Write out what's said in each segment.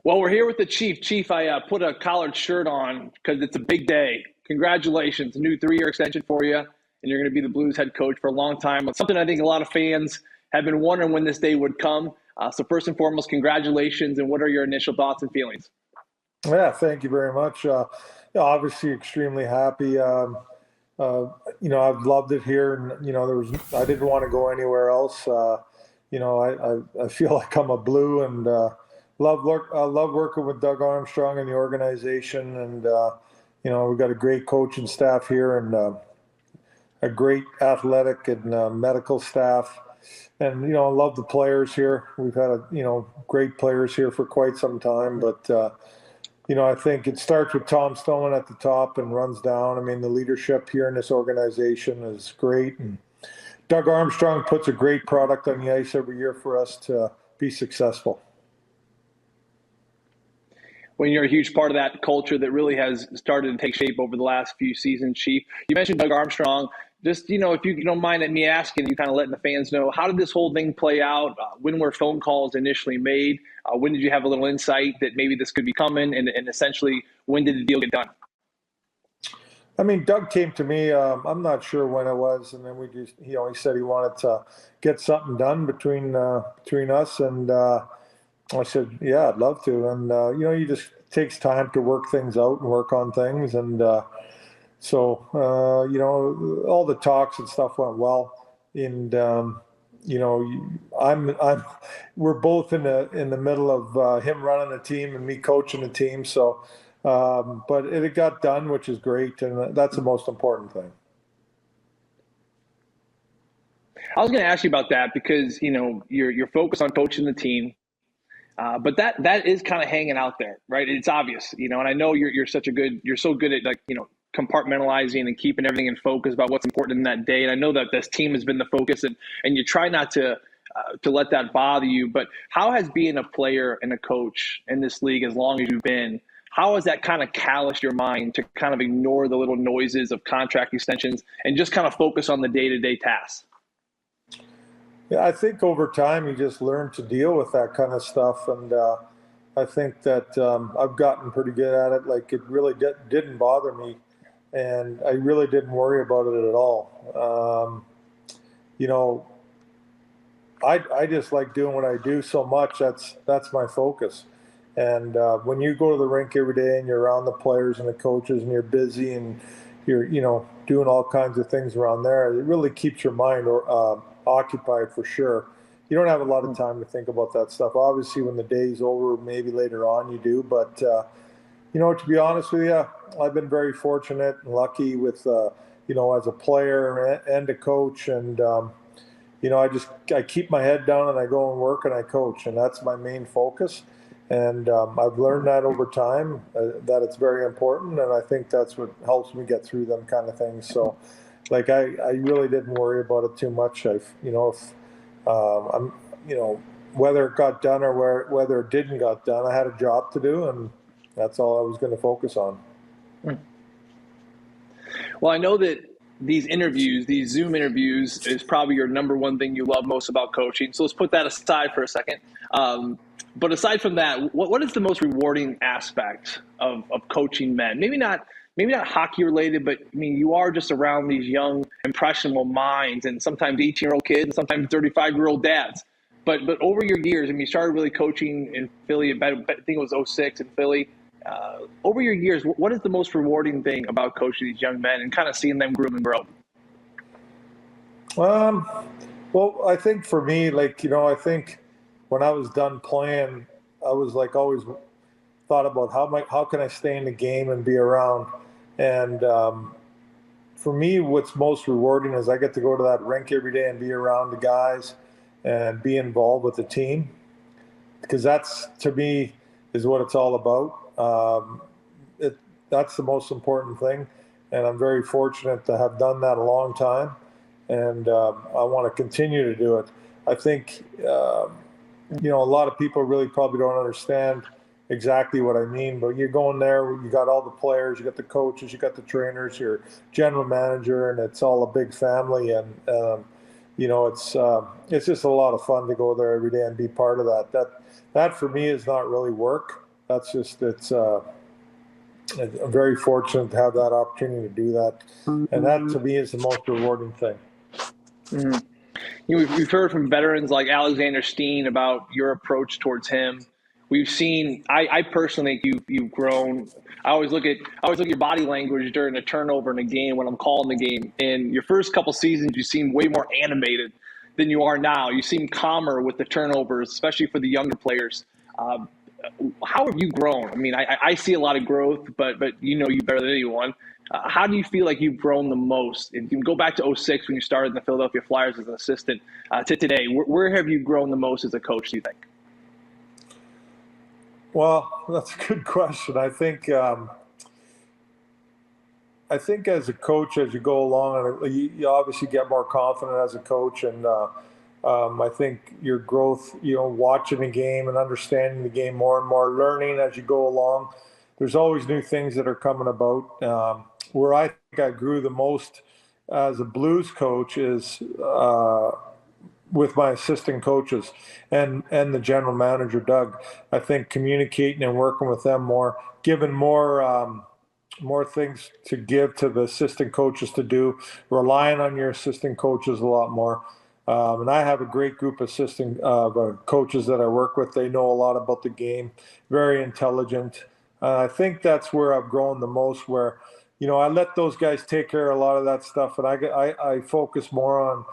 Well, we're here with the Chief. Chief, I put a collared shirt on because it's a big day. Congratulations, a new 3-year extension for you, and you're going to be the Blues head coach for a long time. It's something I think a lot of fans have been wondering when this day would come. So first and foremost, congratulations, and what are your initial thoughts and feelings? Yeah, thank you very much. Obviously, extremely happy. I've loved it here, and I didn't want to go anywhere else. I feel like I'm a Blue, and I love working with Doug Armstrong and the organization, and we've got a great coaching staff here, and a great athletic and medical staff, and I love the players here. We've had great players here for quite some time, but I think it starts with Tom Stoneman at the top and runs down. I mean, the leadership here in this organization is great, and Doug Armstrong puts a great product on the ice every year for us to be successful. When you're a huge part of that culture that really has started to take shape over the last few seasons, Chief. You mentioned Doug Armstrong. Just, if you don't mind me asking, you kind of letting the fans know, how did this whole thing play out? When were phone calls initially made? When did you have a little insight that maybe this could be coming? And essentially, when did the deal get done? I mean, Doug came to me, I'm not sure when it was, and then he said he wanted to get something done between us, and I said, yeah, I'd love to. And, you just takes time to work things out and work on things. And so, all the talks and stuff went well. And, we're both in the middle of him running the team and me coaching the team. So, but it got done, which is great. And that's the most important thing. I was going to ask you about that because, you're focused on coaching the team. But that is kind of hanging out there, right? It's obvious, and I know you're so good at compartmentalizing and keeping everything in focus about what's important in that day. And I know that this team has been the focus, and you try not to let that bother you. But how has being a player and a coach in this league as long as you've been, how has that kind of calloused your mind to kind of ignore the little noises of contract extensions and just kind of focus on the day-to-day tasks? Yeah, I think over time you just learn to deal with that kind of stuff, and I think that I've gotten pretty good at it. Like, it really didn't bother me, and I really didn't worry about it at all. I just like doing what I do so much. That's my focus. And when you go to the rink every day and you're around the players and the coaches and you're busy and you're doing all kinds of things around there, it really keeps your mind occupied for sure. You don't have a lot of time to think about that stuff. Obviously, when the day's over, maybe later on you do. But, to be honest with you, I've been very fortunate and lucky with, as a player and a coach. And, I keep my head down and I go and work and I coach. And that's my main focus. And I've learned that over time, that it's very important. And I think that's what helps me get through them kind of things. So, I really didn't worry about it too much. Whether it got done or whether it didn't got done, I had a job to do, and that's all I was going to focus on. Well, I know that these Zoom interviews, is probably your number one thing you love most about coaching. So let's put that aside for a second. But aside from that, what is the most rewarding aspect of coaching men? Maybe not hockey related, but I mean, you are just around these young, impressionable minds, and sometimes 18-year-old kids, and sometimes 35-year-old dads. But over your years, you started really coaching in Philly. I think it was 2006 in Philly. Over your years, what is the most rewarding thing about coaching these young men and kind of seeing them groom and grow? Well, I think for me, I think when I was done playing, I was always thought about how can I stay in the game and be around. And for me, what's most rewarding is I get to go to that rink every day and be around the guys and be involved with the team, because that's, to me, is what it's all about. That's the most important thing, and I'm very fortunate to have done that a long time, and I want to continue to do it. I think a lot of people really probably don't understand exactly what I mean, but you're going there, you got all the players, you got the coaches, you got the trainers, your general manager, and it's all a big family. And it's just a lot of fun to go there every day and be part of that. That for me is not really work. that's just, I'm very fortunate to have that opportunity to do that. And that to me is the most rewarding thing. Mm-hmm. We've heard from veterans like Alexander Steen about your approach towards him. We've seen. I personally think you've grown. I always look at your body language during a turnover in a game when I'm calling the game. In your first couple seasons, you seem way more animated than you are now. You seem calmer with the turnovers, especially for the younger players. How have you grown? I mean, I see a lot of growth, but you know you better than anyone. How do you feel like you've grown the most? And you can go back to 06 when you started in the Philadelphia Flyers as an assistant to today. Where have you grown the most as a coach, do you think? Well, that's a good question. I think as a coach, as you go along, you obviously get more confident as a coach, and I think your growth, watching the game and understanding the game more and more, learning as you go along. There's always new things that are coming about. Where I think I grew the most as a Blues coach is with my assistant coaches and the general manager, Doug. I think communicating and working with them more, giving more things to give to the assistant coaches to do, relying on your assistant coaches a lot more. And I have a great group of assistant coaches that I work with. They know a lot about the game, very intelligent. I think that's where I've grown the most, where, I let those guys take care of a lot of that stuff, and I focus more on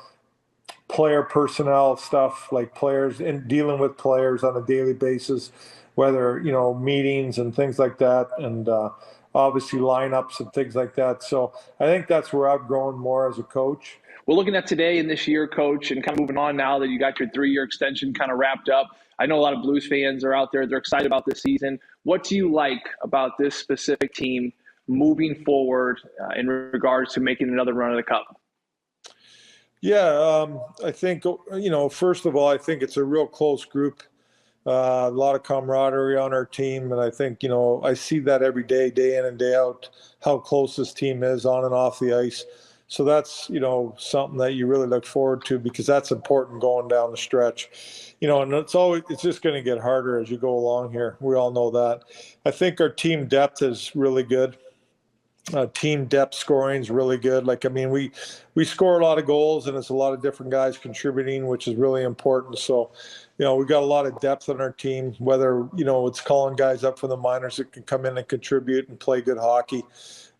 player personnel stuff, like players and dealing with players on a daily basis, whether, meetings and things like that, and obviously lineups and things like that. So I think that's where I've grown more as a coach. Well, looking at today and this year, Coach, and kind of moving on now that you got your 3-year extension kind of wrapped up, I know a lot of Blues fans are out there. They're excited about this season. What do you like about this specific team moving forward in regards to making another run of the Cup? Yeah, I think, first of all, I think it's a real close group. A lot of camaraderie on our team, and I think, I see that every day, day in and day out, how close this team is on and off the ice. So that's, something that you really look forward to, because that's important going down the stretch. And it's just going to get harder as you go along here. We all know that. I think our team depth is really good. Team depth scoring is really good. We score a lot of goals, and it's a lot of different guys contributing, which is really important. So, we got a lot of depth on our team, whether, it's calling guys up from the minors that can come in and contribute and play good hockey.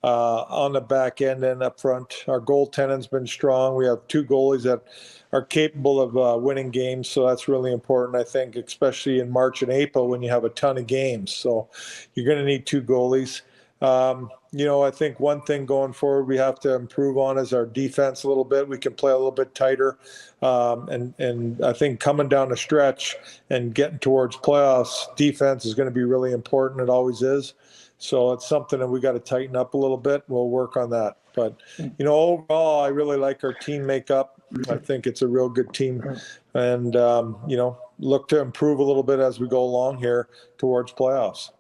On the back end and up front, our goaltending's been strong. We have 2 goalies that are capable of winning games, so that's really important, I think, especially in March and April when you have a ton of games. So you're going to need 2 goalies. I think one thing going forward we have to improve on is our defense a little bit. We can play a little bit tighter. And I think coming down the stretch and getting towards playoffs, defense is going to be really important. It always is. So it's something that we got to tighten up a little bit. We'll work on that. But, overall, I really like our team makeup. I think it's a real good team. And, look to improve a little bit as we go along here towards playoffs.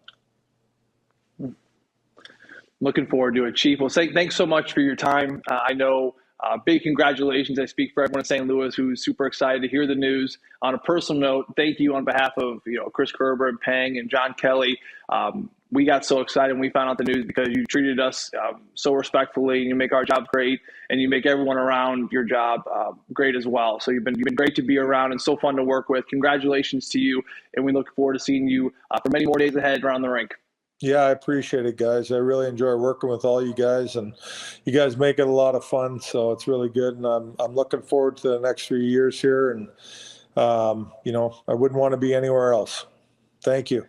Looking forward to it, Chief. Well, thanks so much for your time. I know big congratulations. I speak for everyone in St. Louis who's super excited to hear the news. On a personal note, thank you on behalf of Chris Kerber and Peng and John Kelly. We got so excited when we found out the news because you treated us so respectfully, and you make our job great, and you make everyone around your job great as well. So you've been great to be around and so fun to work with. Congratulations to you, and we look forward to seeing you for many more days ahead around the rink. Yeah, I appreciate it, guys. I really enjoy working with all you guys, and you guys make it a lot of fun. So it's really good, and I'm looking forward to the next 3 years here. And I wouldn't want to be anywhere else. Thank you.